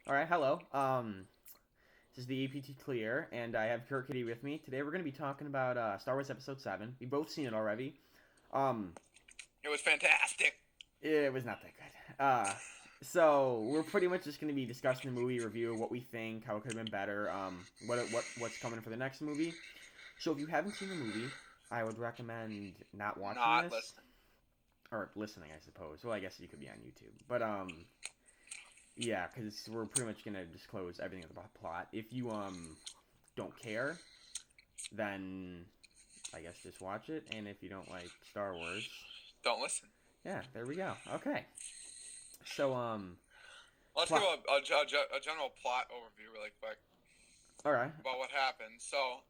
All right, hello. This is the aptclear, and I have Kurt Kitty with me today. We're going to be talking about Star Wars Episode 7. We've both seen it already. Um, It was fantastic. it was not that good. So we're pretty much just going to be discussing the movie, review what we think, how it could have been better, what's coming for the next movie. So if you haven't seen the movie, I would recommend not watching Not this listening. or listening, I suppose. Well, I guess you could be on YouTube, but yeah, because we're pretty much gonna disclose everything about the plot. If you don't care, then I guess just watch it. And if you don't like Star Wars, Don't listen. yeah, there we go. Okay, so Let's give plot. a general plot overview really quick All right, about what happened. So,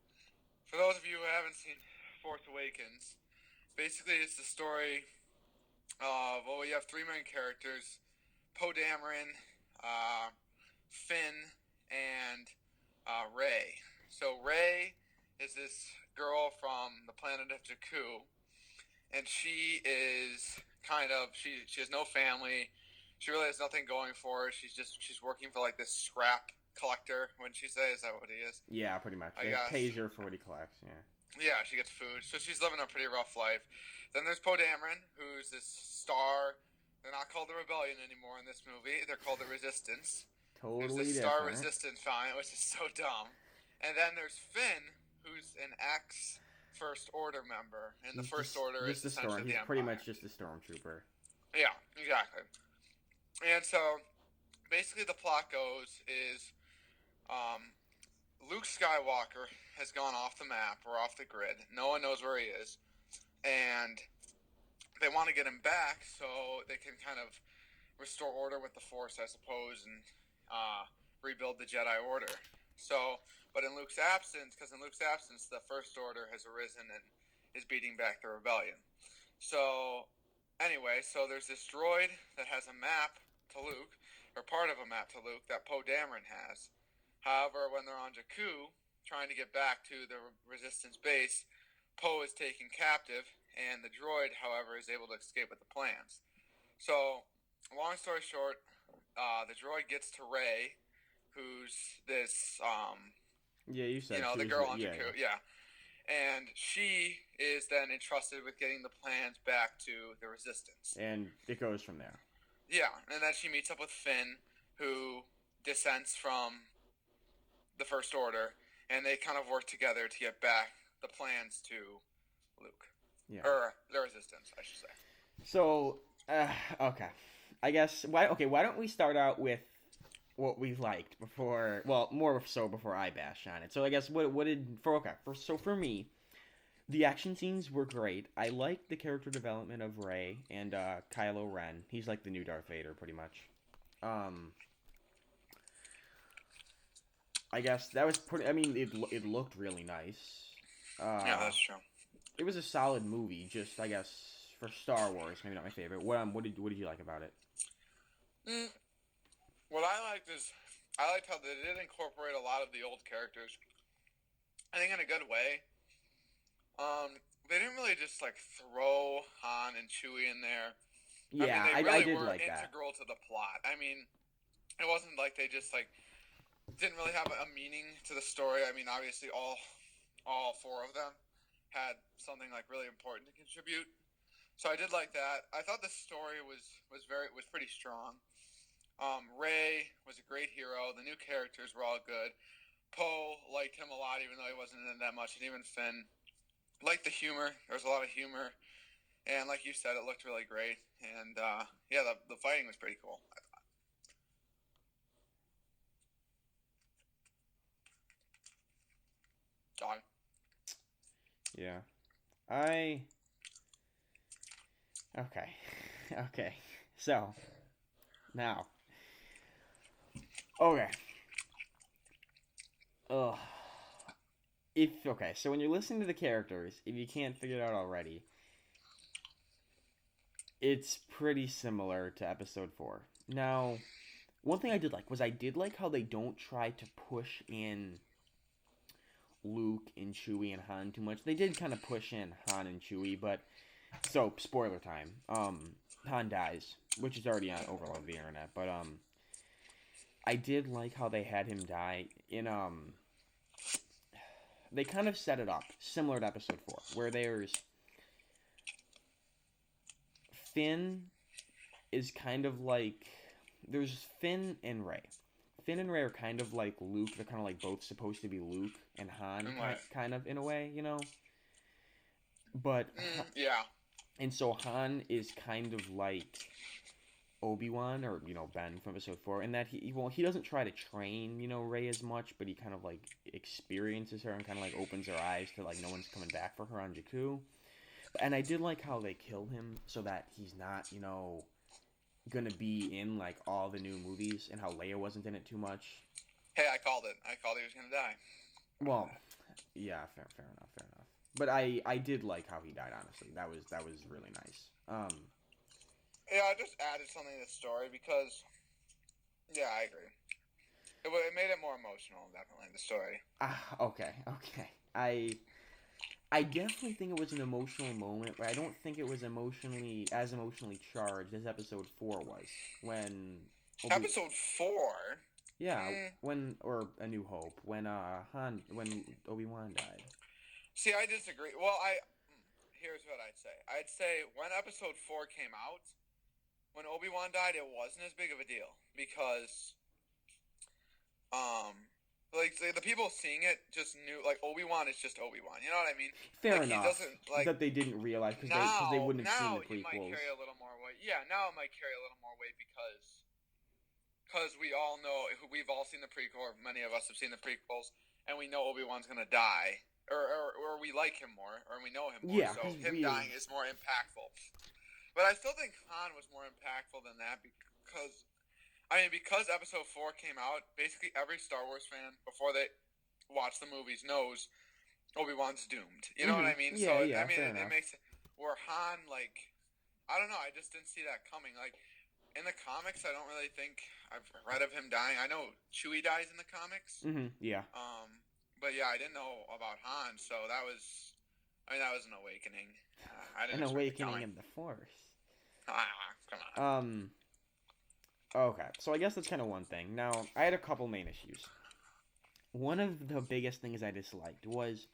for those of you who haven't seen Force Awakens, basically it's the story of, well, we have three main characters: Poe Dameron, Finn, and Rey. So Rey is this girl from the planet of Jakku, and she is she has no family. She really has nothing going for her. She's working for like this scrap collector. Wouldn't she say? Is that what he is? yeah, pretty much. I It guess. pays her for what he collects. Yeah. Yeah, she gets food, so she's living a pretty rough life. Then there's Poe Dameron, who's this star. They're not called the Rebellion anymore in this movie. They're called the Resistance. There's this Totally Star different. Resistance fine, which is so dumb. And then there's Finn, who's an ex First Order member, and the He's First Order just is a storm. essentially He's the pretty Empire. much just a stormtrooper. Yeah, exactly. And so basically, the plot goes is um, Luke Skywalker has gone off the map or off the grid. No one knows where he is, and they want to get him back so they can kind of restore order with the Force, I suppose, and rebuild the Jedi Order. So, but in Luke's absence, because in Luke's absence, the First Order has arisen and is beating back the rebellion. So, anyway, so there's this droid that has a map to Luke, or part of a map to Luke that Poe Dameron has. However, when they're on Jakku, trying to get back to the Resistance base, Poe is taken captive, and the droid, however, is able to escape with the plans. So, long story short, the droid gets to Rey, who's this, Yeah, you said she the was. girl on Yeah, yeah. Jakku, yeah. And she is then entrusted with getting the plans back to the Resistance. And it goes from there. Yeah, and then she meets up with Finn, who dissents from the First Order, and they kind of work together to get back the plans to Luke. Yeah. Or the Resistance, I should say. So, okay. I guess why? Okay, why don't we start out with what we liked before? Well, more so before I bash on it. So I guess what did for okay for so for me, the action scenes were great. I liked the character development of Rey and Kylo Ren. He's like the new Darth Vader, pretty much. Um, I guess that was pretty. I mean, it looked really nice. Yeah, Uh, that's true. it was a solid movie. Just I guess for Star Wars, maybe not my favorite. What did you like about it? Mm, what I liked is I liked how they did incorporate a lot of the old characters. I think in a good way. They didn't really just like throw Han and Chewie in there. I mean, Yeah, they I really did were like that. integral to the plot. I mean, it wasn't like they just like didn't really have a meaning to the story. I mean, obviously all four of them had something like really important to contribute. So I did like that. I thought the story was pretty strong. Ray was a great hero. The new characters were all good. Poe liked him a lot, even though he wasn't in it that much, and even Finn liked the humor. There was a lot of humor, and like you said, it looked really great. And yeah, the fighting was pretty cool. John. Yeah, I okay, okay. So now, okay. Ugh. If okay, so when you're listening to the characters, if you can't figure it out already, it's pretty similar to Episode 4. Now, one thing I did like was I did like how they don't try to push in Luke and Chewie and Han too much. They did kind of push in Han and Chewie, but so spoiler time. Han dies, which is already on over all the internet. But I did like how they had him die in they kind of set it up similar to episode 4 where there's Finn is kind of like there's Finn and Rey. Finn and Rey are kind of like Luke. They're kind of like both supposed to be Luke and Han, kind of in a way, you know. But yeah, and so Han is kind of like Obi-Wan or Ben from episode 4 in that he doesn't try to train Rey as much, but he kind of like experiences her and kind of like opens her eyes to like no one's coming back for her on Jakku. And I did like how they killed him so that he's not gonna be in like all the new movies, and how Leia wasn't in it too much. Hey, I called it. I called he was gonna die. Well, yeah, fair enough. But I did like how he died. Honestly, that was really nice. Yeah, I just added something to the story because, yeah, I agree. It made it more emotional, definitely, the story. Okay. I definitely think it was an emotional moment, but I don't think it was emotionally charged as episode 4 was when Episode 4. Yeah, or A New Hope when Obi-Wan died. See, I disagree. Well, here's what I'd say. I'd say when episode 4 came out, when Obi-Wan died, it wasn't as big of a deal because, like the people seeing it just knew like Obi-Wan is just Obi-Wan. You know what I mean? Fair like, enough. He doesn't like that they didn't realize because they wouldn't have seen the prequels. Now he might carry a little more weight. Yeah, now it might carry a little more weight because we all know we've all seen the prequel, or many of us have seen the prequels, and we know Obi-Wan's gonna die, or we like him more, or we know him more. Yeah, so him dying is more impactful. But I still think Han was more impactful than that because episode 4 came out, basically every Star Wars fan before they watch the movies knows Obi-Wan's doomed. You know what I mean? Yeah, so yeah, it makes it where Han, like, I don't know, I just didn't see that coming. Like in the comics, I don't really think I've read of him dying. I know Chewie dies in the comics. Yeah. But yeah, I didn't know about Han, so that was an awakening. I didn't An expect awakening in the Force. Come on. Okay, so I guess that's kind of one thing. Now, I had a couple main issues. One of the biggest things I disliked was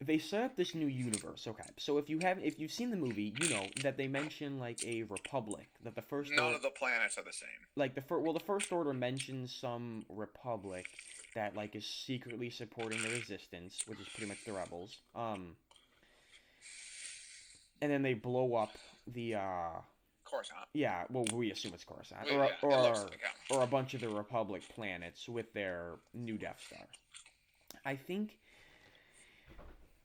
they set up this new universe. Okay, so if you've seen the movie, you know that they mention like a republic. That the first none of the planets are the same. Like the First Order mentions some republic that like is secretly supporting the Resistance, which is pretty much the rebels. And then they blow up the Coruscant. Yeah, well, we assume it's Coruscant, or a bunch of the Republic planets with their new Death Star. I think.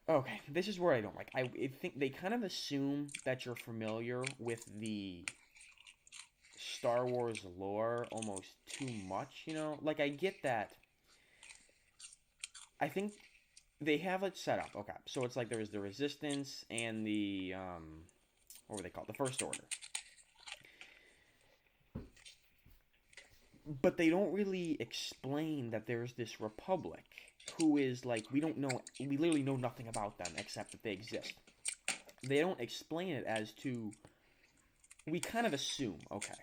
Okay, this is where I don't like. I think they kind of assume that you're familiar with the Star Wars lore almost too much, Like, I get that. I think they have it set up. Okay, so it's like there's the Resistance and the, what were they called? The First Order. But they don't really explain that there's this Republic who is like, we literally know nothing about them except that they exist. They don't explain it as to, we kind of assume, okay,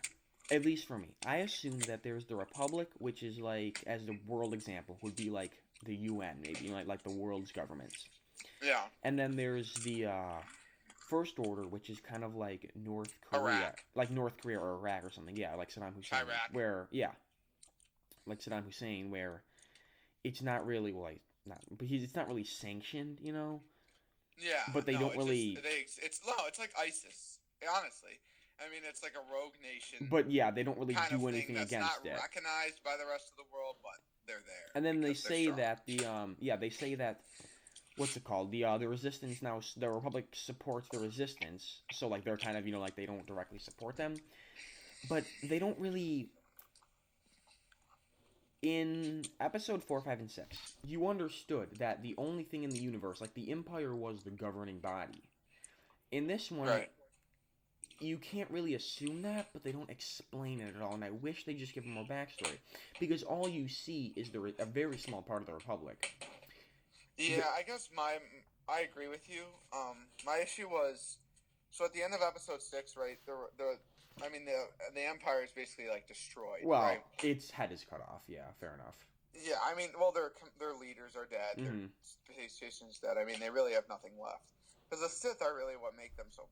at least for me, I assume that there's the Republic, which is like, as the world example, would be like the UN, maybe, like the world's governments. Yeah. And then there's the First Order, which is kind of like North Korea. Iraq. Like North Korea or Iraq or something, yeah, like Saddam Hussein. Iraq. Like Saddam Hussein, where it's not really, it's not really sanctioned, Yeah. But they don't really... it's like ISIS, honestly. I mean, it's like a rogue nation. But yeah, they don't really do anything against it. That's not recognized by the rest of the world, but they're there. And then they say that they say that, what's it called? The Resistance now, the Republic supports the Resistance, so like they're kind of, like they don't directly support them. But they don't really... In episode 4, 5, and 6, you understood that the only thing in the universe, like the Empire was the governing body. In this one, right. You can't really assume that, but they don't explain it at all, and I wish they just give them more backstory. Because all you see is a very small part of the Republic. Yeah, I guess I agree with you. My issue was, so at the end of episode 6, right, I mean, the Empire is basically like destroyed, Well, right? its head is cut off. Yeah, fair enough. Yeah, I mean, well, their leaders are dead. Their Mm-hmm. space station's dead. I mean, they really have nothing left. Because the Sith are really what make them so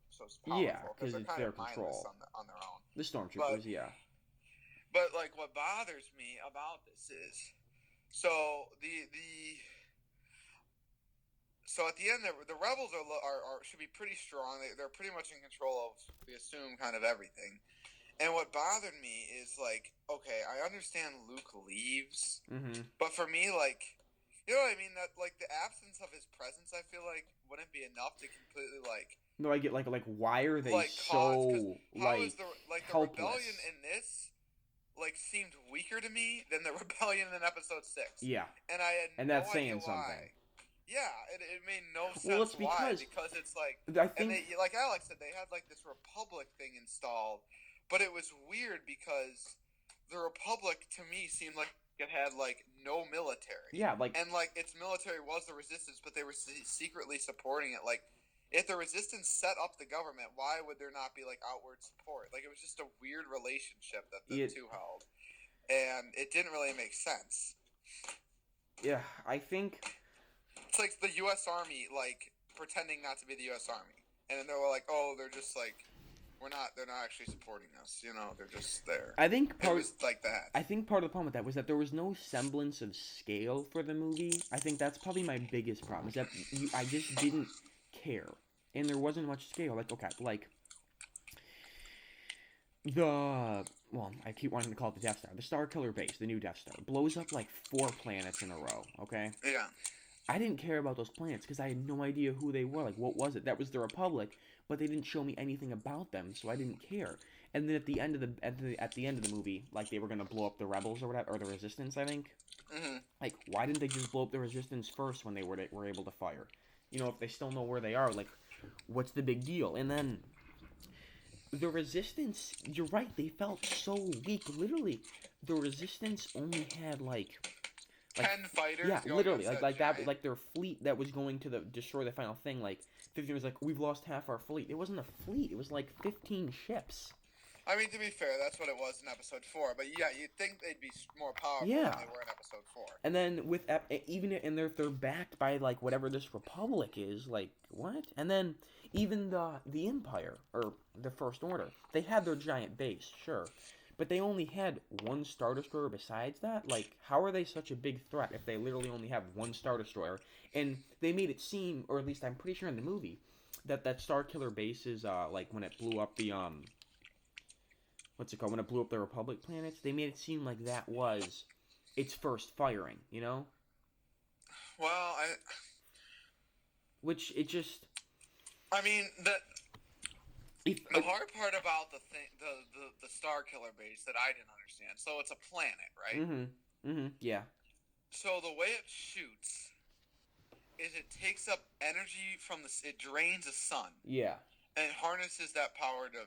Yeah, powerful. Because because they're it's kind their of mindless control. on their own. The But stormtroopers, yeah. like what bothers me about this is so so at the end the rebels are should be pretty strong. They're pretty much in control of, we assume, kind of everything. And what bothered me is, like, okay, I understand Luke leaves, Mm-hmm. but for me, like, you know what I mean? That, like, the absence of his presence, I feel like wouldn't be enough to completely, like, No, I get like why are they cause, because so how is like the helpless? rebellion in this like seemed weaker to me than the rebellion in episode 6, Yeah, and I had and no that's idea saying something. why. Yeah, it made no Well, sense it's why, because because it's like, I and think they, like Alex said, they had like this Republic thing installed, but it was weird because the Republic to me seemed like it had like no military, yeah, like and like its military was the Resistance, but they were secretly supporting it. Like, if the Resistance set up the government, why would there not be like outward support? Like, it was just a weird relationship that the two held, and it didn't really make sense. yeah, I think It's like the U.S. Army, like, pretending not to be the U.S. Army, and then they were like, "Oh, they're just like, they're not actually supporting us. You know, they're just there." I think It was like that. I think part of the problem with that was that there was no semblance of scale for the movie. I think that's probably my biggest problem is that I just didn't care, and there wasn't much scale. Like okay, like the well, I keep wanting to call it the Death Star. The Star Killer base, the new Death Star, blows up like 4 planets in a row. Okay, Yeah. I didn't care about those planets because I had no idea who they were. Like, what was it? That was the Republic, but they didn't show me anything about them, so I didn't care. And then at the end of the movie, like they were gonna blow up the rebels or whatever, or the Resistance, I think. Mm-hmm. Like, why didn't they just blow up the Resistance first when they were able to fire? You know, if they still know where they are, like, what's the big deal? And then the Resistance, you're right, they felt so weak. Literally, the Resistance only had like 10 fighters. yeah, going literally, against like that, giant. like their fleet that was going to destroy the final thing. Like 15 was like, we've lost half our fleet. It wasn't a fleet. It was like 15 ships. I mean, to be fair, that's what it was in episode 4. But yeah, you'd think they'd be more powerful Yeah. than they were in episode 4. And then with even and they're backed by like whatever this Republic is. Like what? And then even the Empire or the First Order, they had their giant base, sure. But they only had one Star Destroyer besides that? Like, how are they such a big threat if they literally only have one Star Destroyer? And they made it seem, or at least I'm pretty sure in the movie, that Star Killer base is, like, when it blew up the, what's it called? When it blew up the Republic planets, they made it seem like that was its first firing, you know? Well, Which, it just... I mean, the hard part about the Star Killer base that I didn't understand. So it's a planet, right? yeah. So the way it shoots is it takes up energy from it drains the sun. Yeah. And it harnesses that power to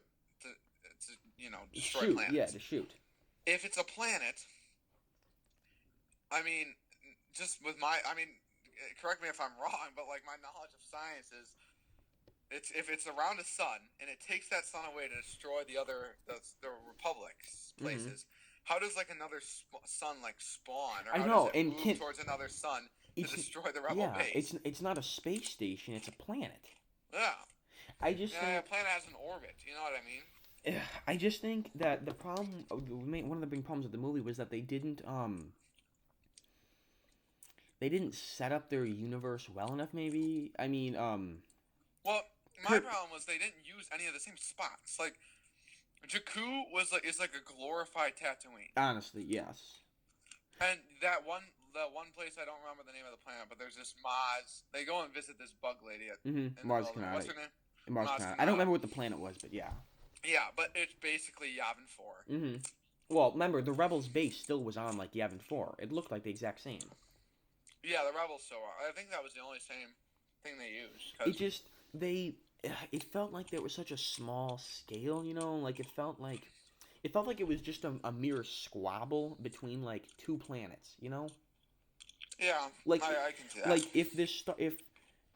destroy shoot, planets. Yeah, to shoot. If it's a planet, I mean, just with correct me if I'm wrong, but like my knowledge of science is, if it's around a sun and it takes that sun away to destroy the Republic's places, how does like another sun like spawn, or how does it move towards another sun to destroy the rebel base? It's not a space station; it's a planet. Yeah, I just think a planet has an orbit. You know what I mean? I just think that the problem, one of the big problems with the movie was that they didn't set up their universe well enough. Maybe well. My problem was they didn't use any of the same spots. Like, Jakku is like a glorified Tatooine. Honestly, yes. And that one place, I don't remember the name of the planet, but there's this Maz. They go and visit this bug lady at Maz Kanata. What's her name? Maz Kanata. I don't remember what the planet was, but yeah. Yeah, but it's basically Yavin 4. Well, remember, the Rebels' base still was on, like, Yavin 4. It looked like the exact same. Yeah, the Rebels still are. I think that was the only same thing they used. It felt like there was such a small scale, you know? Like, it felt like it was just a mere squabble between, like, 2 planets, you know? Yeah, like, I can see that. Like, if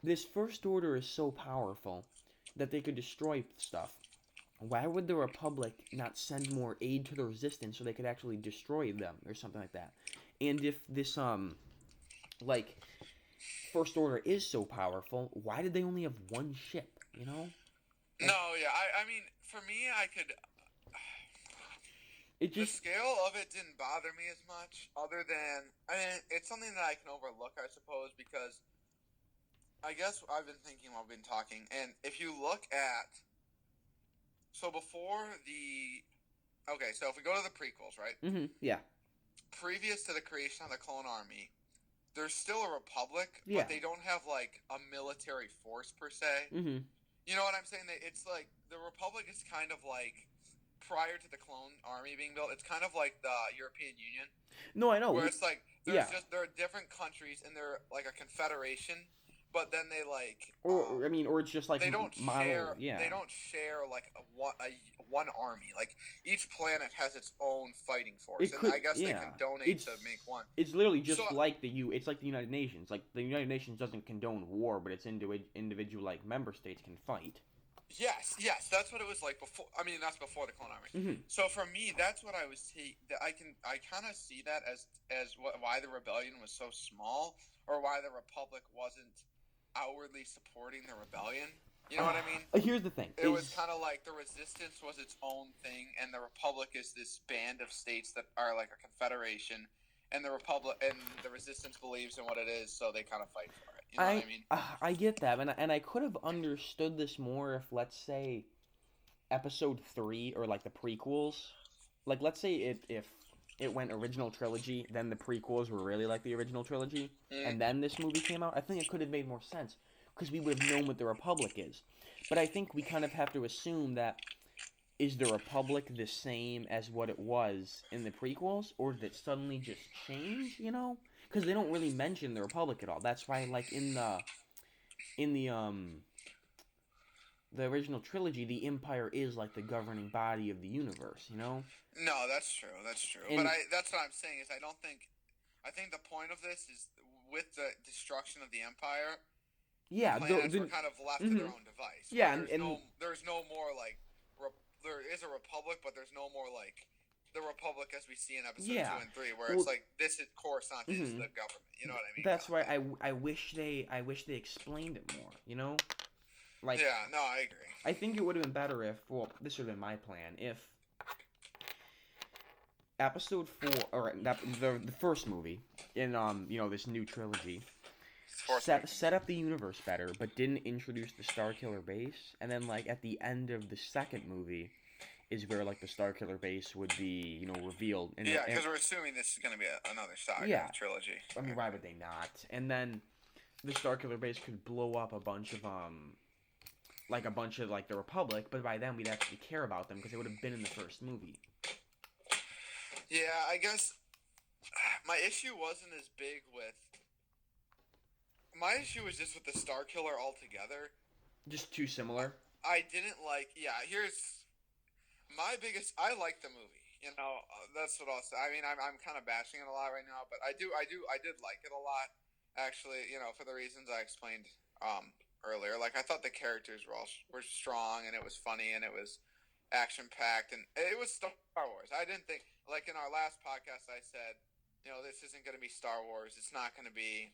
this First Order is so powerful that they could destroy stuff, why would the Republic not send more aid to the Resistance so they could actually destroy them or something like that? And if this like First Order is so powerful, why did they only have one ship? You know, like No, yeah. I mean, for me, I could. it The just scale of it didn't bother me as much, other than I mean, it's something that I can overlook, I suppose, because I guess I've been thinking while we've been talking, and if you look at before the so if we go to the prequels, right? yeah, Previous to the creation of the Clone Army, there's still a republic, yeah, but they don't have like a military force per se. mm-hmm. You know what I'm saying? It's like the republic is kind of like prior to the Clone Army being built. It's kind of like the European Union, No, I know. where it's like Yeah, there are different countries and they're like a confederation, but then they like or I mean, or it's just like they don't model. share Yeah, they don't share like a one army. Like each planet has its own fighting force, it could. and I guess they Yeah, can donate it's to make one. it's literally just So like It's like the United Nations. Like the United Nations doesn't condone war, but its individual like member states can fight. yes, that's what it was like before. I mean, that's before the Clone Army. Mm-hmm. So for me, that's what I was see. I kind of see that as why the rebellion was so small, or why the Republic wasn't outwardly supporting the rebellion. You know what I mean? Here's the thing. It was kind of like the Resistance was its own thing, and the Republic is this band of states that are like a confederation, and the Republic and the Resistance believes in what it is, so they kind of fight for it. You know what I mean? I get that, and I could have understood this more if, let's say, Episode 3 or like the prequels, like let's say if it went original trilogy, then the prequels were really like the original trilogy, and then this movie came out. I think it could have made more sense because we would have known what the Republic is. But I think we kind of have to assume that is the Republic the same as what it was in the prequels, or did it suddenly just change? You know, because they don't really mention the Republic at all. That's why, like in the original trilogy, the Empire is like the governing body of the universe. You know. No, that's true. That's true. And, that's what I'm saying is I think the point of this is with the destruction of the Empire. Yeah, planets were kind of left to their own device. Yeah, there's no more like there is a republic, but there's no more like the republic as we see in episode 2 and 3, where it's like this is Coruscant is the government. You know what I mean? That's why I wish they explained it more. You know, like yeah, no, I agree. I think it would have been better if this would have been my plan if episode 4 or the first movie in this new trilogy set up the universe better, but didn't introduce the Starkiller base, and then like at the end of the second movie is where like the Starkiller base would be revealed. Because we're assuming this is going to be another saga trilogy. I mean, why would they not? And then the Starkiller base could blow up a bunch of the Republic, but by then we'd actually care about them because they would have been in the first movie. Yeah, I guess my issue wasn't as big with. My issue was just with the Starkiller altogether. Just too similar. I didn't like. Yeah, here's my biggest. I like the movie. That's what I'll say. I mean, I'm kind of bashing it a lot right now, but I did like it a lot. Actually, for the reasons I explained earlier. Like I thought the characters were strong, and it was funny, and it was action packed, and it was Star Wars. I didn't think, like in our last podcast, I said, this isn't going to be Star Wars. It's not going to be.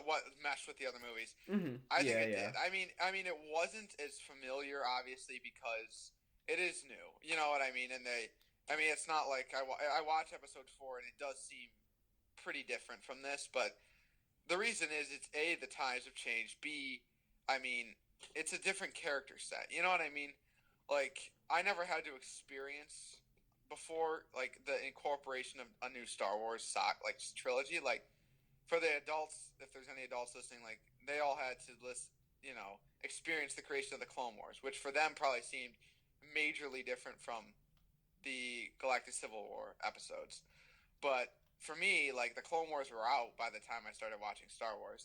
What meshed with the other movies. Mm-hmm. I think it did. I mean, it wasn't as familiar, obviously, because it is new. You know what I mean? And it's not like I watched episode 4, and it does seem pretty different from this. But the reason is, it's A, the times have changed. B, I mean, it's a different character set. You know what I mean? Like, I never had to experience before, like, the incorporation of a new Star Wars trilogy, like. For the adults, if there's any adults listening, like they all had to experience the creation of the Clone Wars, which for them probably seemed majorly different from the Galactic Civil War episodes. But for me, like the Clone Wars were out by the time I started watching Star Wars.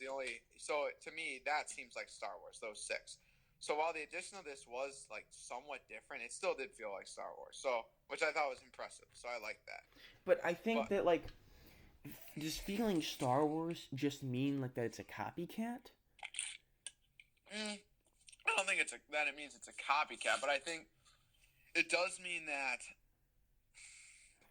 So to me, that seems like Star Wars, those 6. So while the addition of this was like somewhat different, it still did feel like Star Wars. So, which I thought was impressive. So I like that. But I think that like. Does feeling Star Wars just mean like that it's a copycat? I don't think think that it means it's a copycat, but I think it does mean that.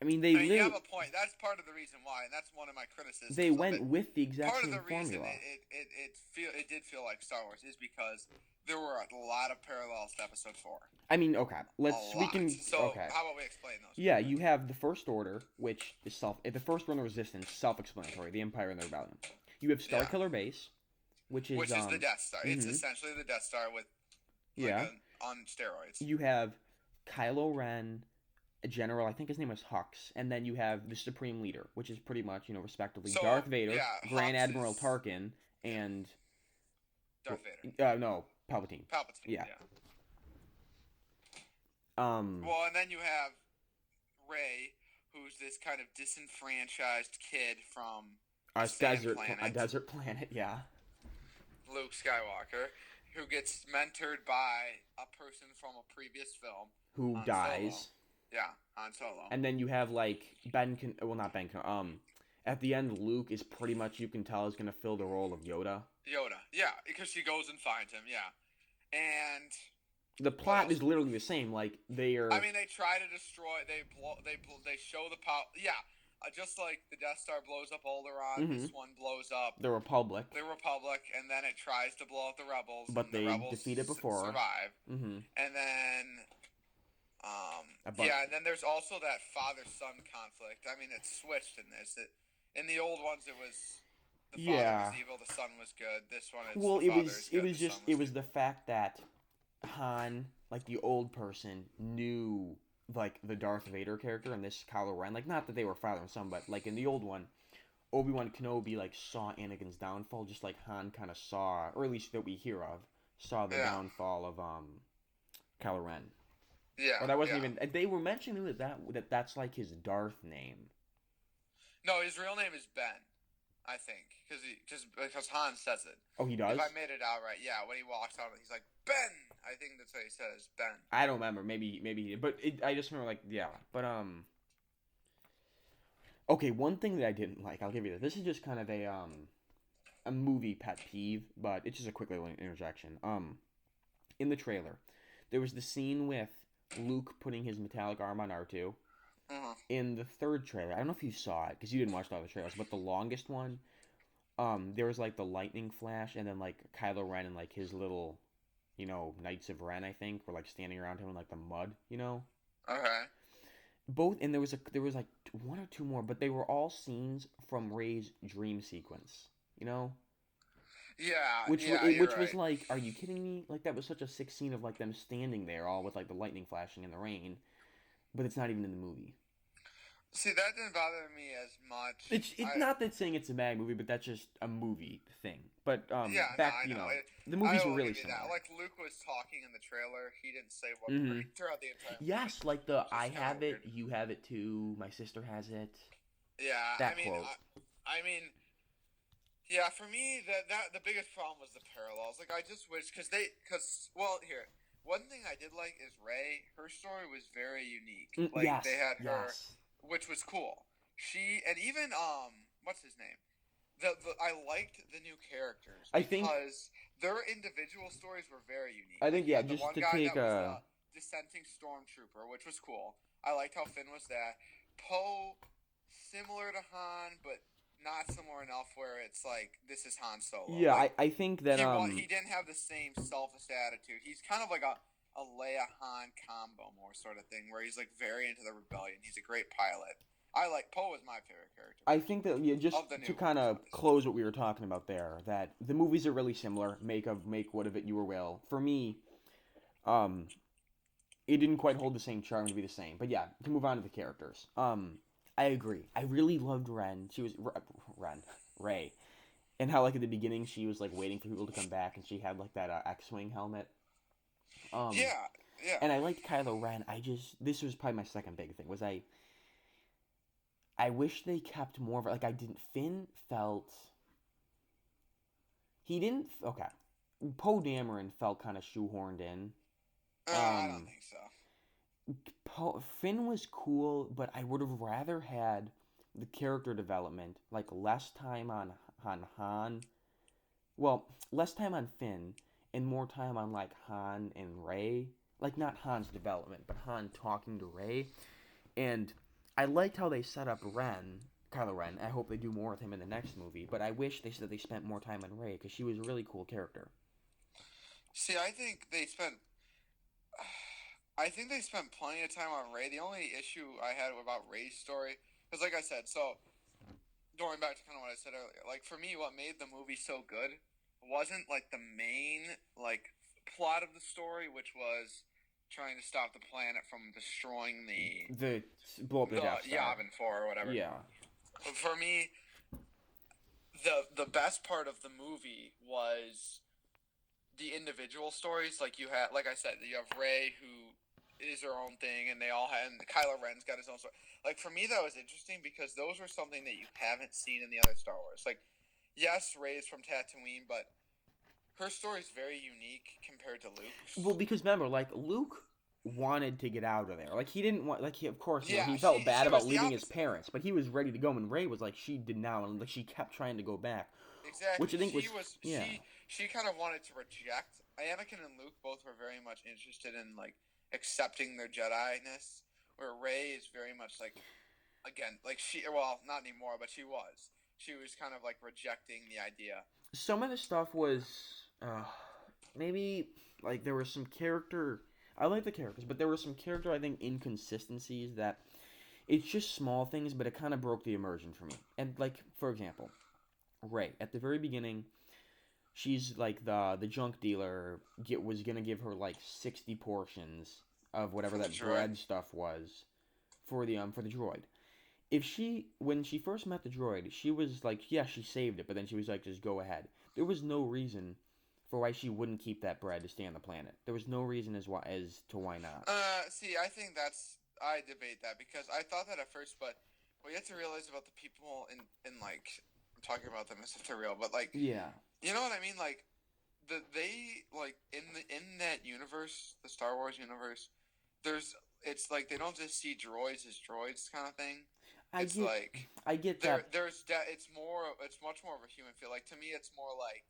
I mean, You have a point. That's part of the reason why, and that's one of my criticisms. They went of it. with the exact part same of the reason formula. it did feel like Star Wars is because there were a lot of parallels to Episode 4. I mean, okay, we can. So okay. How about we explain those? Yeah, you have the First Order, which is the First Order Resistance, self-explanatory. The Empire and the Rebellion. You have Star Killer Base, which is the Death Star. It's essentially the Death Star with on steroids. You have Kylo Ren, a general. I think his name was Hux, and then you have the Supreme Leader, which is pretty much respectively Darth Vader, Grand Admiral Tarkin, and Darth Vader. No, Palpatine. Yeah. Well, and then you have Rey, who's this kind of disenfranchised kid from a desert planet, yeah. Luke Skywalker, who gets mentored by a person from a previous film who dies. Solo. Yeah, Han Solo. And then you have not Ben. At the end, Luke is pretty much, you can tell, is going to fill the role of Yoda. Yeah, because she goes and finds him. Yeah, and the plot is literally the same. Like they are. I mean, they try to destroy. They show the power. Yeah, just like the Death Star blows up Alderaan, this one blows up the Republic. And then it tries to blow up the Rebels. But the Rebels defeat it before. Survive. And then. And then there's also that father-son conflict. I mean, it's switched in this. In the old ones, it was the father was evil, the son was good. This one, it was the fact that Han, like the old person, knew like the Darth Vader character, and this Kylo Ren. Like, not that they were father and son, but like in the old one, Obi-Wan Kenobi like saw Anakin's downfall, just like Han kind of saw, or at least that we hear of, saw the downfall of Kylo Ren. Yeah, but I wasn't even. They were mentioning that's like his Darth name. No, his real name is Ben, I think, because Han says it. Oh, he does. If I made it out right, yeah. When he walks out, he's like Ben. I think that's what he says, Ben. I don't remember. Maybe he did, but I just remember But okay, one thing that I didn't like, I'll give you this. This is just kind of a movie pet peeve, but it's just a quick little interjection. In the trailer, there was the scene with Luke putting his metallic arm on R2. In the third trailer, I don't know if you saw it because you didn't watch all the trailers, but the longest one, there was like the lightning flash, and then like Kylo Ren and like his little, Knights of Ren, I think, were like standing around him in like the mud, Okay. Both, and there was like one or two more, but they were all scenes from Rey's dream sequence, Yeah, which right. was like, are you kidding me? Like, that was such a sick scene of like them standing there, all with like the lightning flashing in the rain, but it's not even in the movie. See, that didn't bother me as much. It's not that saying it's a bad movie, but that's just a movie thing. But the movies were really similar. Like Luke was talking in the trailer, he didn't say what throughout the entire movie. Yes, like the I have it, you have it too, my sister has it. Yeah, that quote. Yeah, for me, the biggest problem was the parallels. Like, I just wish here. One thing I did like is Rey. Her story was very unique. Like they had her, which was cool. She and even what's his name? I liked the new characters because their individual stories were very unique. I think the one guy that was the dissenting stormtrooper, which was cool. I liked how Finn was that. Poe, similar to Han, but not similar enough where it's like this is Han Solo. Yeah, like, I think that he didn't have the same selfish attitude. He's kind of like a Leia Han combo more sort of thing where he's like very into the rebellion. He's a great pilot. Poe was my favorite character. I think that just to kind of close what we were talking about there, that the movies are really similar. Make what of it you will. For me, it didn't quite hold the same charm to be the same. But yeah, to move on to the characters. I agree. I really loved Ren. She was Rey, and how like at the beginning she was like waiting for people to come back, and she had like that X-wing helmet. Yeah. And I liked Kylo Ren. This was probably my second big thing. Was I wish they kept more of it. Like, Finn felt... He didn't... Okay. Poe Dameron felt kind of shoehorned in. I don't think so. Finn was cool, but I would have rather had the character development, like less time on Han. Well, less time on Finn, and more time on like Han and Rey. Like not Han's development, but Han talking to Rey. And I liked how they set up Kylo Ren. I hope they do more with him in the next movie. But I wish they said they spent more time on Rey because she was a really cool character. See, I think they spent. I think they spent plenty of time on Rey. The only issue I had about Rey's story, because like I said, so going back to kind of what I said earlier, like for me, what made the movie so good wasn't like the main like plot of the story, which was trying to stop the planet from destroying The blow up the Death Star. Yavin 4 or whatever. Yeah. For me, the best part of the movie was the individual stories. Like you had, like I said, you have Rey who is her own thing, and they all had. And Kylo Ren's got his own story. Like for me, that was interesting because those were something that you haven't seen in the other Star Wars. Like, yes, Rey's from Tatooine, but her story is very unique compared to Luke's. Well, because remember, like Luke wanted to get out of there. Like he didn't want. Like he, of course, you know, Yeah, he felt she bad was about the leaving his opposite. parents, but he was ready to go. And Rey was like, she did now, and like she kept trying to go back, Exactly. which I think she was yeah. she kind of wanted to reject. Anakin and Luke both were very much interested in like accepting their Jedi-ness, where Rey is very much like, again, like not anymore, but she was. She was kind of like rejecting the idea. Some of the stuff was maybe like there was some character. I like the characters, but there were some character I think inconsistencies that it's just small things, but it kind of broke the immersion for me. And like for example, Rey at the very beginning, she's like the junk dealer was gonna give her like 60 portions of whatever that bread stuff was for the droid. If she when she first met the droid, she was like, yeah, she saved it, but then she was like, just go ahead. There was no reason for why she wouldn't keep that bread to stay on the planet. There was no reason as to why not. See, I think I debate that because I thought that at first, but what you have to realize about the people in like I'm talking about them as if they're real, but like Yeah. you know what I mean, like they like in that universe, the Star Wars universe. It's like they don't just see droids as droids kind of thing. I It's get like I get that. it's much more of a human feel. Like to me, it's more like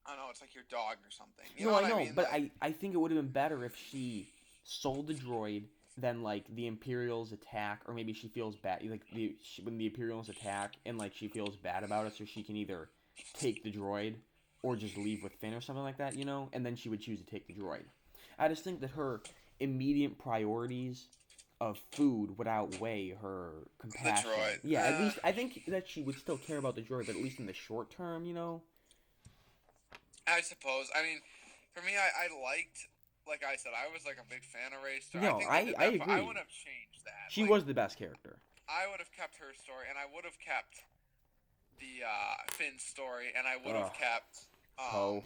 I don't know, it's like your dog or something. You know No, what I I know, mean? but Like, I think it would have been better if she sold the droid than like the Imperials attack, or maybe she feels bad like when the Imperials attack and like she feels bad about it, so she can either take the droid or just leave with Finn or something like that, you know, and then she would choose to take the droid. I just think that her immediate priorities of food would outweigh her the compassion. droid. Yeah, at least I think that she would still care about the droid, but at least in the short term, you know. I suppose. I mean, for me, I liked. Like I said, I was like a big fan of Ray's story. I No, think they did I that, but I agree. would have changed that. She Like, was the best character. I would have kept her story, and I would have kept the Finn story, and I would Ugh. have kept Poe.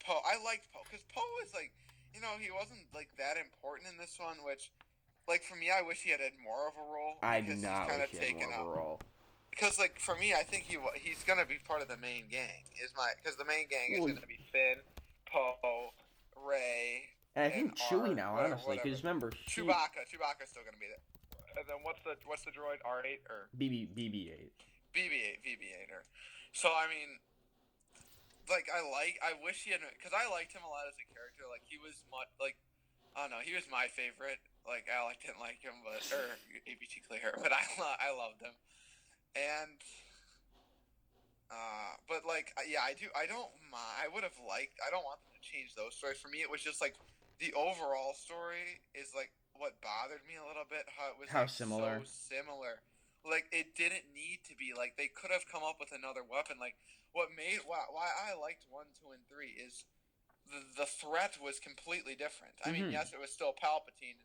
Poe. I liked Poe because Poe was like, you know, he wasn't like that important in this one. Which, like for me, I wish he had more of a role I do because he's not kind of wish he had taken more of a up. role. Because like for me, I think he's gonna be part of the main gang. Because the main gang is Well, gonna be Finn, Poe, Ray, and I think Chewie now, honestly, whatever. because remember, Chewbacca's still gonna be there. And then what's the droid R8 or BB-8. BB8 or so I mean I wish he had because I liked him a lot as a character. Like he was much like I don't know, he was my favorite. Like Alec didn't like him, but or aptclear, but I loved him. And but like yeah, I don't mind. I would have liked. I don't want them to change those stories. For me, it was just like the overall story is like what bothered me a little bit. How it was How like similar. so similar. Like it didn't need to be. Like they could have come up with another weapon. Like why I liked 1, 2, and 3 is the threat was completely different. I mean, yes, it was still Palpatine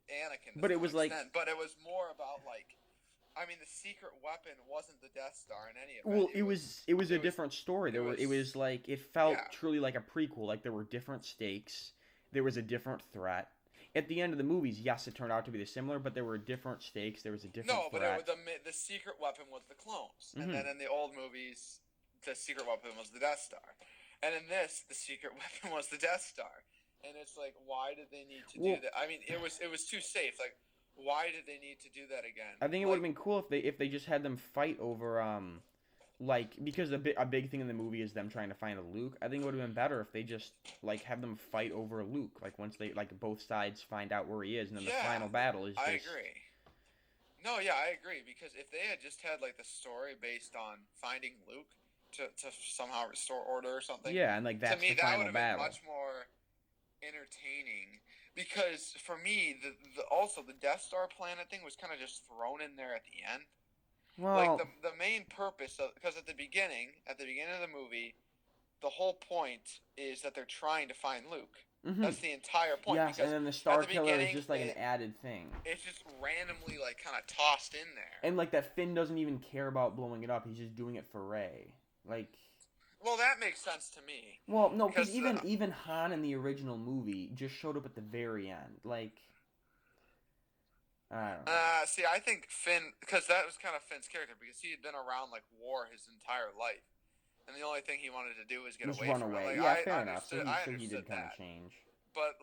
and Anakin, But it was like, but it was more about like. I mean, the secret weapon wasn't the Death Star in any event. well, it was a different story. It was like it felt truly like a prequel. Like there were different stakes. There was a different threat. At the end of the movies, yes, it turned out to be similar, but there were different stakes. There was a different threat. But the secret weapon was the clones, and then in the old movies, the secret weapon was the Death Star, and in this, the secret weapon was the Death Star. And it's like, why did they need to do that? I mean, it was too safe. Like, why did they need to do that again? I think it would have been cool if they just had them fight over like because a big thing in the movie is them trying to find a Luke. I think it would have been better if they just like have them fight over Luke. Like once they like both sides find out where he is, and then the Yeah, final battle is I just agree. No, yeah, I agree because if they had just had like the story based on finding Luke to somehow restore order or something, yeah, and like to that's me the that would final have been battle. much more entertaining. Because for me, also the Death Star planet thing was kind of just thrown in there at the end. Like Well, the main purpose of, because at the beginning of the movie, the whole point is that they're trying to find Luke. hmm That's the entire point. yes, and Because then the at Star the Killer is beginning, just like an added thing. it's just randomly like kind of tossed in there. And like that Finn doesn't even care about blowing it up. He's just doing it for Rey. Like, Well, that makes sense to me. well, no, because Because even Han in the original movie just showed up at the very end. Like, I don't know. see, I think Finn, because that was kind of Finn's character, because he had been around like war his entire life, and the only thing he wanted to do was get Just away run from it. away. Like Yeah, fair enough. I So he did understood kind of that, change. but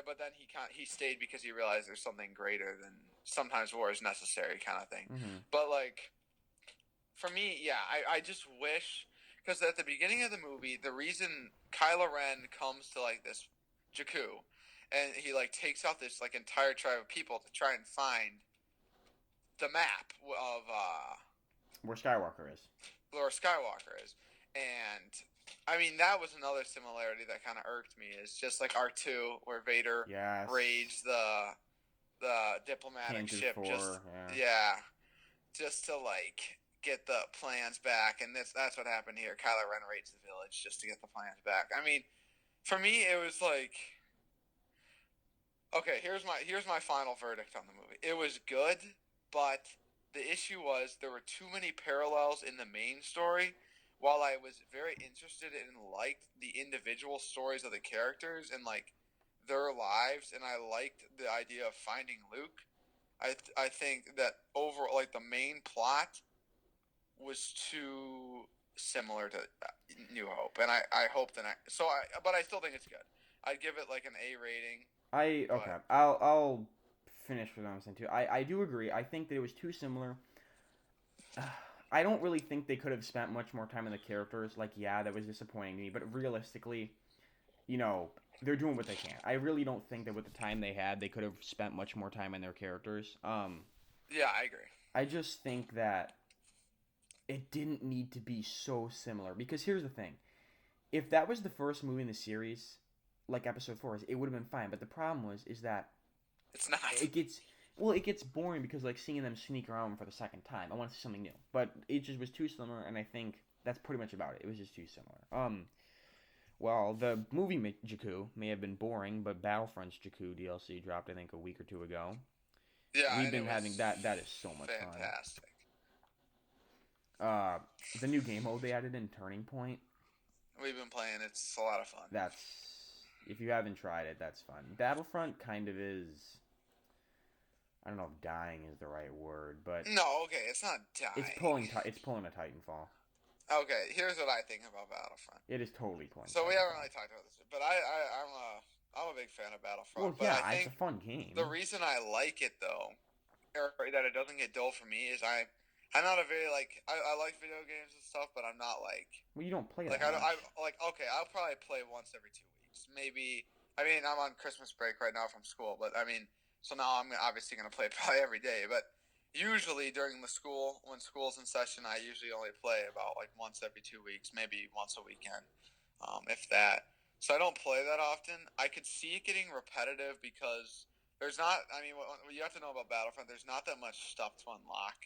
but then he stayed because he realized there's something greater than sometimes war is necessary, kind of thing. Mm-hmm. But like for me, yeah, I just wish, because at the beginning of the movie, the reason Kylo Ren comes to like this Jakku, and he like takes out this like entire tribe of people to try and find the map of Where Skywalker is. where Skywalker is, and I mean that was another similarity that kind of irked me. Is just like R2, where Vader Yes. raids the diplomatic Tantive ship, 4, just yeah. just to like get the plans back, and that's what happened here. Kylo Ren raids the village just to get the plans back. I mean, for me, it was like, okay, here's my final verdict on the movie. It was good, but the issue was there were too many parallels in the main story. While I was very interested and liked the individual stories of the characters and like their lives, and I liked the idea of finding Luke, I think that overall, like the main plot was too similar to New Hope, and I hope that but I still think it's good. I'd give it like an A rating. Okay. I'll finish what I'm saying too. I do agree. I think that it was too similar. I don't really think they could have spent much more time on the characters. Like, yeah, that was disappointing to me, but realistically, they're doing what they can. I really don't think that with the time they had, they could have spent much more time on their characters. Yeah, I agree. I just think that it didn't need to be so similar because here's the thing. If that was the first movie in the series, like episode 4 is, it would have been fine, but the problem is that it's not. It gets boring because like seeing them sneak around for the second time. I want to see something new. But it just was too similar, and I think that's pretty much about it. It was just too similar. Well, the movie Jakku may have been boring, but Battlefront's Jakku DLC dropped I think a week or two ago. Yeah, We've been having that. That is so much fantastic. Fun. The new game mode they added in Turning Point. We've been playing. It's a lot of fun. If you haven't tried it, that's fun. Battlefront kind of is. I don't know if dying is the right word, but no, okay, it's not dying. It's pulling a Titanfall. Okay, here's what I think about Battlefront. It is totally pulling. So we haven't really talked about this, but I'm a big fan of Battlefront. Well, yeah, but I think it's a fun game. The reason I like it though, or that it doesn't get dull for me, is I'm not a very like I like video games and stuff, but I'm not like. Well, you don't play like that much. okay, I'll probably play once every 2 weeks, maybe. I mean, I'm on Christmas break right now from school, but I mean. So now I'm obviously going to play probably every day, but usually during when school's in session, I usually only play about like once every 2 weeks, maybe once a weekend, if that. So I don't play that often. I could see it getting repetitive because there's not. I mean, what you have to know about Battlefront, there's not that much stuff to unlock.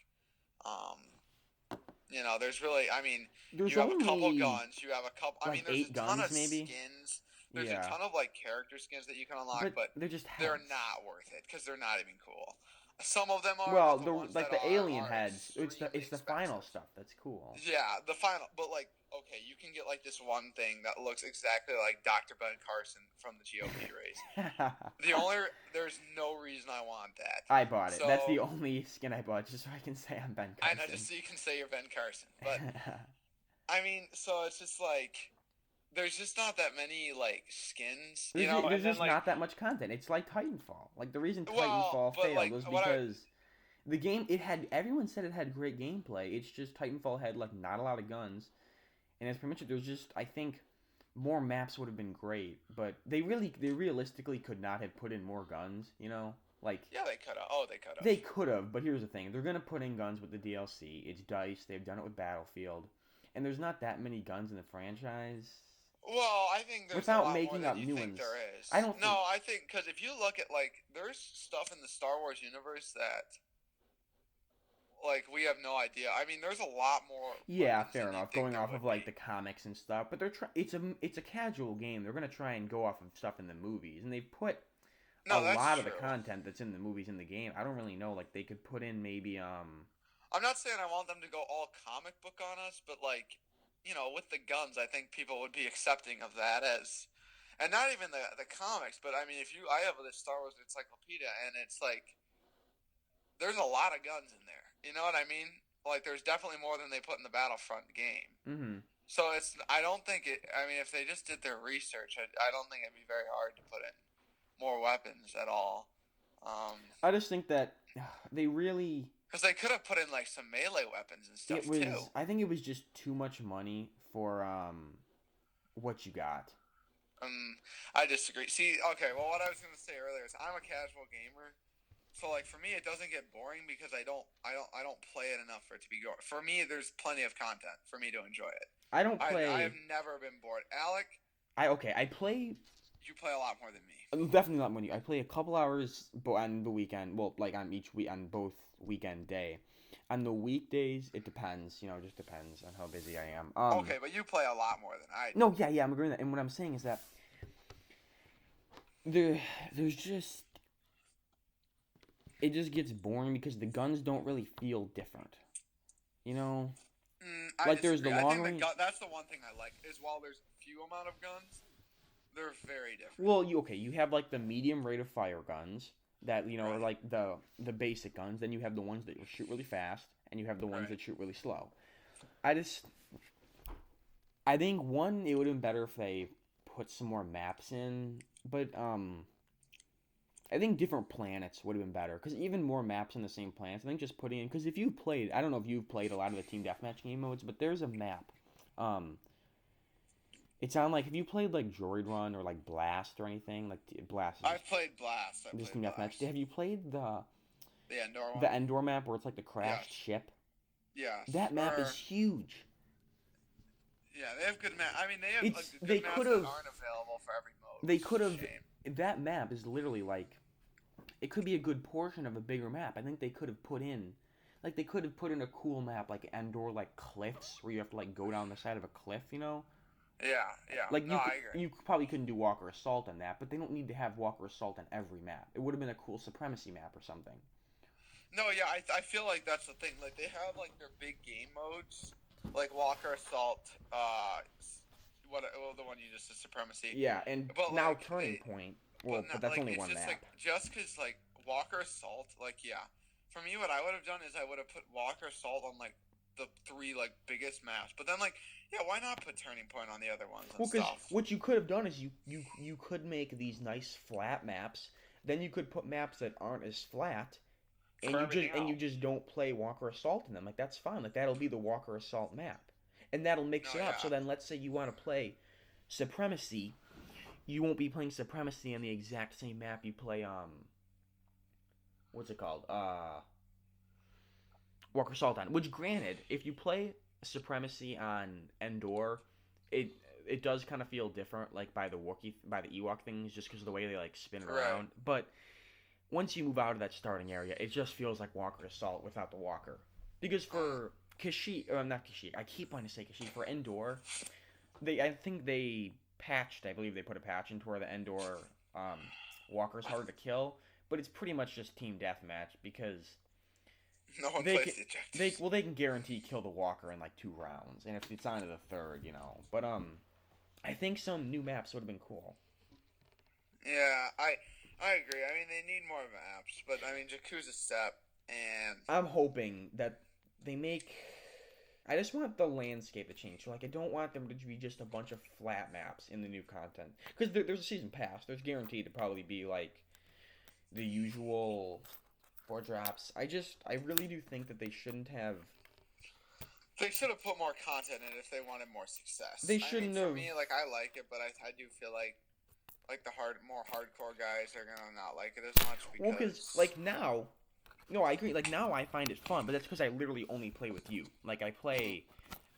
There's really. I mean, there's you have a couple guns. You have a couple. Like there's 8 a ton guns, of maybe? skins. There's a ton of like character skins that you can unlock, but they're not worth it because they're not even cool. Some of them are. Well, but the ones like that the alien are heads. It's the final stuff that's cool. Yeah, the final. But like, okay, you can get like this one thing that looks exactly like Dr. Ben Carson from the GOP race. There's no reason I want that. I bought it. That's the only skin I bought, just so I can say I'm Ben Carson. I know, just so you can say you're Ben Carson. But I mean, so it's just like. There's just not that many like skins, There's just not that much content. It's like Titanfall. Like the reason Titanfall failed was because The game, it had, everyone said it had great gameplay. It's just Titanfall had like not a lot of guns, and as per mentioned, there's just, I think more maps would have been great, but they realistically could not have put in more guns. You know, like Yeah, they could have. Oh, they could have. they could have. But here's the thing: they're gonna put in guns with the DLC. It's Dice. They've done it with Battlefield, and there's not that many guns in the franchise. Well, I think there's a Without lot more making than up you new think ones, there is. I don't No, think. I think because if you look at like, there's stuff in the Star Wars universe that like we have no idea. I mean, there's a lot more Yeah, weapons fair than you enough. think Going there off of would be. like the comics and stuff, but it's a casual game. They're gonna try and go off of stuff in the movies, and they've put a No, that's lot of the true. content that's in the movies in the game. I don't really know. Like they could put in maybe I'm not saying I want them to go all comic book on us, but like, with the guns, I think people would be accepting of that as, and not even the comics, but I mean, I have this Star Wars encyclopedia, and it's like there's a lot of guns in there. You know what I mean? Like, there's definitely more than they put in the Battlefront game. mm-hmm. So I don't think it. I mean, if they just did their research, I don't think it'd be very hard to put in more weapons at all. I just think that they really Because they could have put in like some melee weapons and it stuff too. was I think it was just too much money for what you got. I disagree. See, okay, well, what I was gonna say earlier is I'm a casual gamer, so like for me, it doesn't get boring because I don't play it enough for it to be boring. For me, there's plenty of content for me to enjoy it. I don't I play. have never been bored. Alec, I play you play a lot more than me. definitely not money. I play a couple hours on the weekend. Well, like on each week on both weekend day. On the weekdays, it depends. You know, it just depends on how busy I am. Okay, but you play a lot more than I do. No, yeah, I'm agreeing with that. And what I'm saying is that there's just it just gets boring because the guns don't really feel different. You know, I like there's the disagree. I long think range. that's the one thing I like is while there's few amount of guns, they're very different. Well, you have like the medium rate of fire guns that are Right. like the basic guns. Then you have the ones that shoot really fast, and you have the ones Right. that shoot really slow. I think one, it would have been better if they put some more maps in, but I think different planets would have been better because even more maps in the same planets. I think just putting in because if you've played, I don't know if you've played a lot of the team deathmatch game modes, but there's a map. It's on like if you played like Droid Run or like Blast or anything like Blast. I've played Blast. I've Just played team deathmatch. Blast. Have you played The Endor one. the Endor map where it's like the crashed Yes. ship? Yes. That map is huge. Yeah, they have good maps. I mean, they have It's good they maps could that have aren't available for every mode. they Which could is a have shame. that map is literally like it could be a good portion of a bigger map. I think they could have put in a cool map like Endor like cliffs where you have to like go down the side of a cliff, you know? Yeah, yeah. Like No, I agree. you probably couldn't do Walker Assault on that, but they don't need to have Walker Assault on every map. It would have been a cool Supremacy map or something. No, yeah, I feel like that's the thing. Like, they have, like, their big game modes, like Walker Assault, the one you just said, Supremacy. Yeah, and But, now like, Turning Point. Well, but that's like, only it's one just, map. like, just because, like, Walker Assault, like, yeah. For me, what I would have done is I would have put Walker Assault on, like, the 3, like, biggest maps. But then, like, yeah, why not put Turning Point on the other ones and Well, because stuff? what you could have done is you could make these nice flat maps. Then you could put maps that aren't as flat, and you just don't play Walker Assault in them. Like that's fine. Like that'll be the Walker Assault map, and that'll mix No, it up. yeah. So then, let's say you want to play Supremacy, you won't be playing Supremacy on the exact same map you play what's it called? Walker Assault on. Which, granted, if you play Supremacy on Endor, it does kind of feel different, like by the Ewok things, just because of the way they like spin it Right. around. But once you move out of that starting area, it just feels like Walker Assault without the Walker. Because for Kashyyyk, or not Kashyyyk, I keep wanting to say Kashyyyk, for Endor, I think they patched, I believe they put a patch into where the Endor Walker's hard to kill, but it's pretty much just team deathmatch because No one they plays can, the objectives. they can guarantee kill the Walker in like 2 rounds, and if it's on to the third, But I think some new maps would have been cool. Yeah, I agree. I mean, they need more maps, but I mean, Jakku's a step, and I'm hoping that they make. I just want the landscape to change. So, like, I don't want them to be just a bunch of flat maps in the new content. Because there's a season pass. There's guaranteed to probably be, like, the usual Four drops. I really do think that they shouldn't have. They should have put more content in if they wanted more success. They I mean, shouldn't for have. me, like I like it, but I do feel like the more hardcore guys are gonna not like it as much Well, because because like now, no, I agree. Like now, I find it fun, but that's because I literally only play with you. Like I play.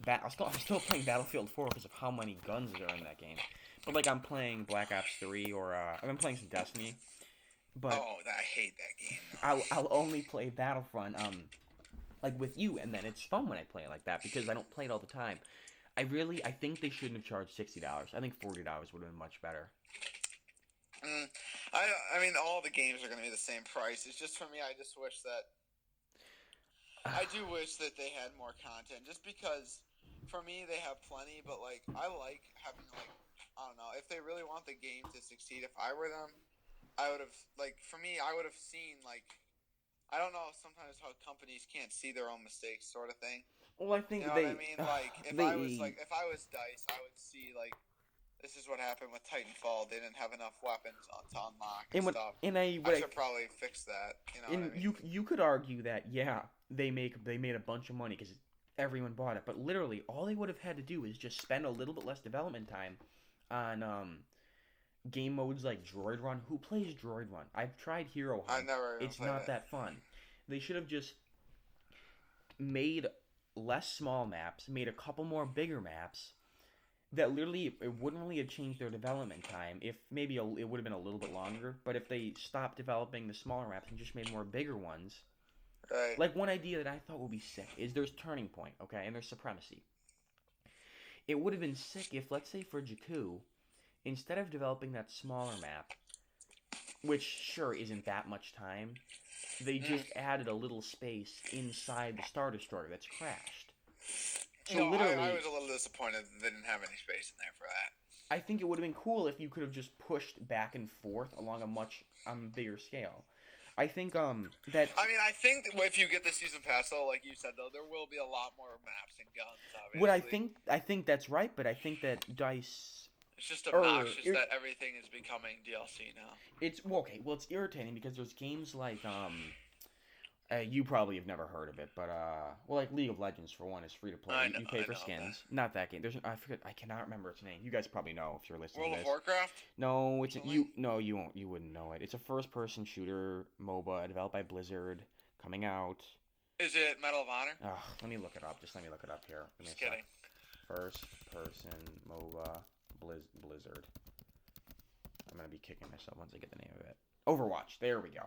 I'm still playing Battlefield 4 because of how many guns there are in that game. But like I'm playing Black Ops 3 or I've been playing some Destiny. But I hate that game. I'll only play Battlefront like with you, and then it's fun when I play it like that because I don't play it all the time. I think they shouldn't have charged $60. I think $40 would have been much better. I mean, all the games are gonna be the same price. It's just for me. I just wish that I do wish that they had more content. Just because, for me, they have plenty. But like, I like having like, I don't know, if they really want the game to succeed. If I were them, I would have like for me, I would have seen like I don't know sometimes how companies can't see their own mistakes, sort of thing. Well, I You think know what I mean? Like if I was Dice, I would see like this is what happened with Titanfall. They didn't have enough weapons to unlock and stuff. I should probably fix that. You know what I mean? You could argue that yeah they made a bunch of money because everyone bought it, but literally all they would have had to do is just spend a little bit less development time on game modes like Droid Run. Who plays Droid Run? I've tried Hero Hunt. I never. It's not that fun. They should have just made less small maps, made a couple more bigger maps. That literally it wouldn't really have changed their development time. If maybe it would have been a little bit longer, but if they stopped developing the smaller maps and just made more bigger ones. Right. Like one idea that I thought would be sick is there's Turning Point, okay, and there's Supremacy. It would have been sick if, let's say, for Jakku, instead of developing that smaller map, which sure isn't that much time, they just added a little space inside the Star Destroyer that's crashed. So no, I was a little disappointed that they didn't have any space in there for that. I think it would have been cool if you could have just pushed back and forth along a much bigger scale. I think that. I mean, I think that if you get the season pass, though, like you said, though, there will be a lot more maps and guns. Obviously. What I think that's right, but I think that Dice. It's just obnoxious that everything is becoming DLC now. It's okay. Well, it's irritating because there's games like you probably have never heard of it, but like League of Legends for one is free to play. You pay for skins. Not that game. I forget. I cannot remember its name. You guys probably know if you're listening. World of Warcraft? No, it's you. No, you won't. You wouldn't know it. It's a first-person shooter MOBA developed by Blizzard, coming out. Is it Medal of Honor? Let me look it up. Just let me look it up here. Just kidding. First-person MOBA Blizzard. I'm gonna be kicking myself once I get the name of it. Overwatch. There we go.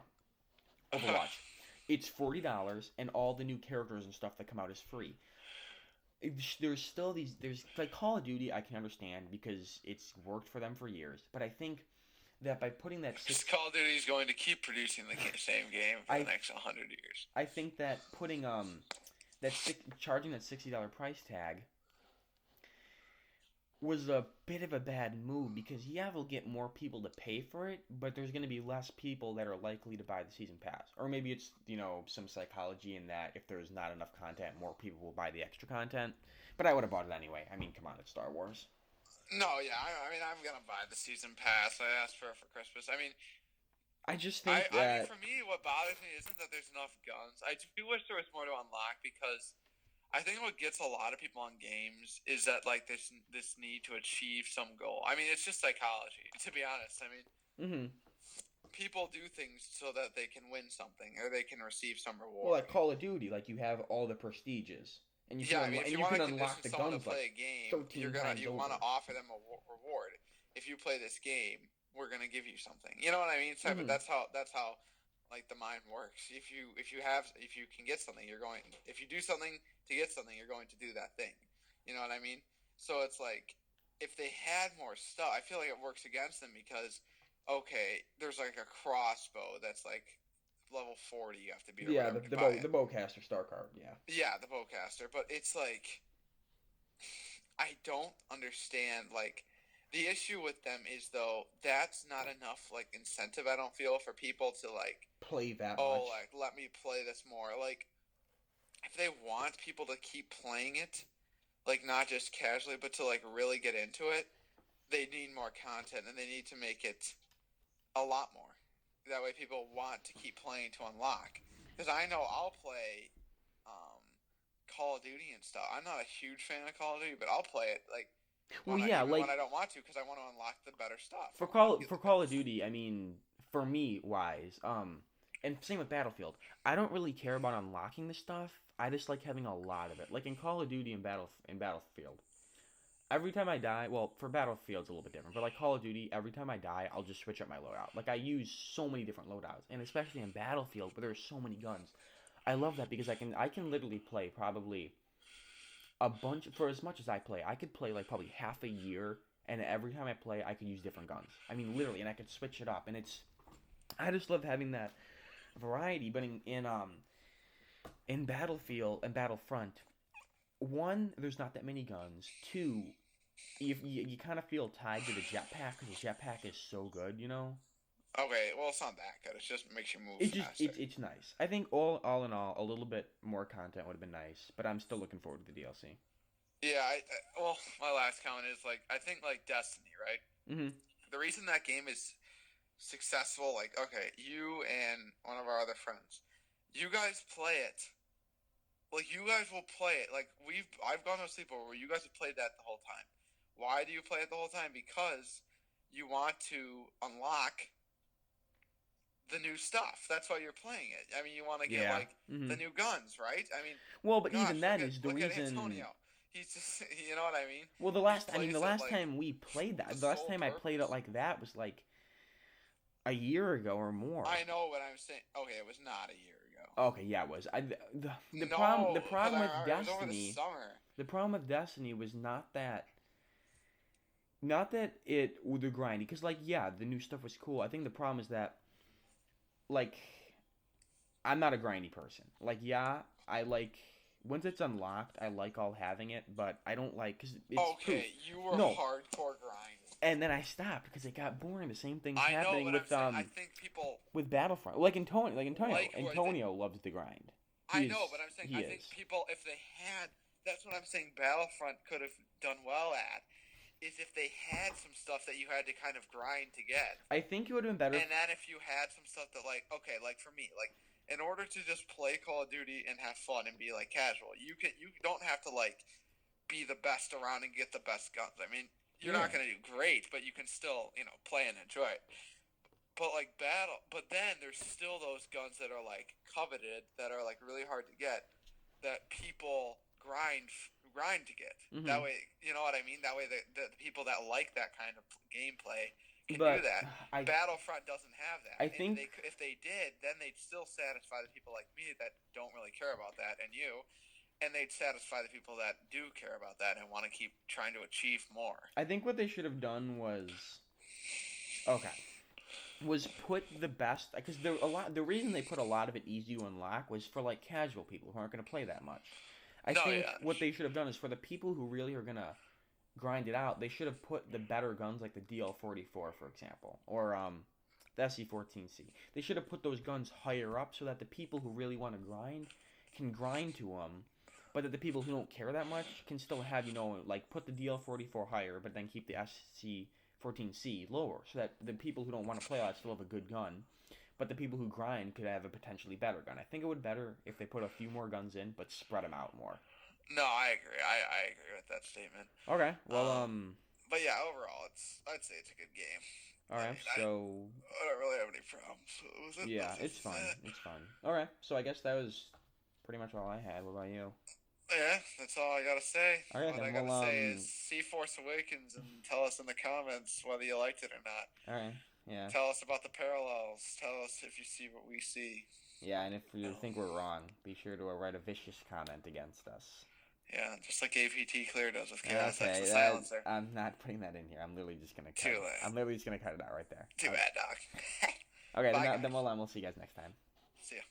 Overwatch. It's $40, and all the new characters and stuff that come out is free. There's still there's like Call of Duty. I can understand because it's worked for them for years, but I think that by putting that Call of Duty is going to keep producing the same game for the next 100 years. I think that putting charging that $60 price tag was a bit of a bad move because yeah, they'll get more people to pay for it, but there's going to be less people that are likely to buy the season pass. Or maybe it's, some psychology in that if there's not enough content, more people will buy the extra content. But I would have bought it anyway. I mean, come on, it's Star Wars. No, yeah, I mean, I'm going to buy the season pass. I asked for it for Christmas. I mean, I just think I mean, for me, what bothers me isn't that there's enough guns. I do wish there was more to unlock because I think what gets a lot of people on games is that like this need to achieve some goal. I mean, it's just psychology, to be honest. I mean, people do things so that they can win something or they can receive some reward. Well, like Call of Duty, like you have all the prestiges, and you can, if you want to unlock the guns. To play a game, you want to offer them a reward. If you play this game, we're gonna give you something. You know what I mean? So that's how like the mind works. If you can get something, if you do something to get something, you're going to do that thing. You know what I mean? So it's like if they had more stuff, I feel like it works against them because okay, there's like a crossbow that's like level 40 you have to be. Yeah, the bowcaster star card. Yeah. Yeah, the bowcaster, but it's like I don't understand like. The issue with them is, though, that's not enough, like, incentive, I don't feel, for people to, like... Play that much. Oh, like, let me play this more. Like, if they want people to keep playing it, like, not just casually, but to, like, really get into it, they need more content, and they need to make it a lot more. That way people want to keep playing to unlock. Because I know I'll play Call of Duty and stuff. I'm not a huge fan of Call of Duty, but I'll play it like Well, when I, yeah, even when like I don't want to, because I want to unlock the better stuff. for I want to get For the better. Call of Duty, I mean, for me wise, and same with Battlefield. I don't really care about unlocking the stuff. I just like having a lot of it. Like in Call of Duty and Battlefield, every time I die, well, for Battlefield's a little bit different, but like Call of Duty, every time I die, I'll just switch up my loadout. Like I use so many different loadouts, and especially in Battlefield where there's so many guns. I love that because I can literally play probably a bunch for as much as I play. I could play like probably half a year, and every time I play, I could use different guns. I mean, literally, and I could switch it up, and it's I just love having that variety. But in Battlefield and Battlefront, one, there's not that many guns. Two, you kind of feel tied to the jetpack because the jetpack is so good, you know. Okay, well, it's not that good. It just makes you move It just faster. it's nice. I think all in all, a little bit more content would have been nice, but I'm still looking forward to the DLC. Yeah, well, my last comment is like I think like Destiny, right? Mhm. The reason that game is successful, like okay, you and one of our other friends, you guys play it. Like you guys will play it. Like I've gone to a sleepover where you guys have played that the whole time. Why do you play it the whole time? Because you want to unlock the new stuff. That's why you're playing it. I mean, you want to get Yeah. like the Mhm. new guns, right? I mean, Well, but gosh, even then is the look at reason. Antonio. He's just, you know what I mean? Well, He the plays it last like time we played the that, the last sole time I played it purpose. like that was like a year ago or more. I know what I'm saying. Okay, it was not a year ago. Okay, yeah, it was. The No, because problem with it was over the Destiny, summer. the problem with Destiny was not that it the grindy, because like yeah, the new stuff was cool. I think the problem is that like I'm not a grindy person. Like yeah, I like once it's unlocked, I like all having it, but I don't like because it's proof. Okay, you were No, hardcore grinding. and then I stopped because it got boring. The same thing's I know, happening but I'm saying I think people with Battlefront. Like like who I think. Antonio loves the grind. I know, but I'm saying He I is. think people if they had that's what I'm saying Battlefront could have done well at is if they had some stuff that you had to kind of grind to get. I think it would have been better. And then if you had some stuff that like okay, like for me, like in order to just play Call of Duty and have fun and be like casual, you don't have to like be the best around and get the best guns. I mean, you're Yeah. not going to do great, but you can still, play and enjoy it. But like but then there's still those guns that are like coveted that are like really hard to get that people grind to get. Hmm. That way, you know what I mean? That way the people that like that kind of gameplay can do But that. I Battlefront doesn't have that. I And think if they did, then they'd still satisfy the people like me that don't really care about that and you, and they'd satisfy the people that do care about that and want to keep trying to achieve more. what they should have done was okay. Was put the best because there a lot. The reason they put a lot of it easy to unlock was for like casual people who aren't going to play that much. I No, think yeah. what they should have done is for the people who really are gonna grind it out, they should have put the better guns like the DL44, for example, or the SC14C. They should have put those guns higher up so that the people who really want to grind can grind to them, but that the people who don't care that much can still have like put the DL44 higher, but then keep the SC14C lower, so that the people who don't want to play that still have a good gun. But the people who grind could have a potentially better gun. I think it would be better if they put a few more guns in, but spread them out more. No, I agree. I agree with that statement. Okay. Well, But yeah, overall, I'd say it's a good game. all I right. mean, So I don't really have any problems with it. yeah, it's fun. It's fun. All right. So I guess that was pretty much all I had. What about you? Yeah, that's all I gotta say. All right What I then. gotta say is see Force Awakens and tell us in the comments whether you liked it or not. All right. Yeah. Tell us about the parallels. Tell us if you see what we see. Yeah, and if you think we're wrong, be sure to write a vicious comment against us. Yeah, just like aptClear does with Chaos X Okay, the Silencer. I'm not putting that in here. I'm literally just gonna cut Too it. late. I'm literally just gonna cut it out right there. Too bad, Doc. Okay, Bye, then guys. we'll see you guys next time. See ya.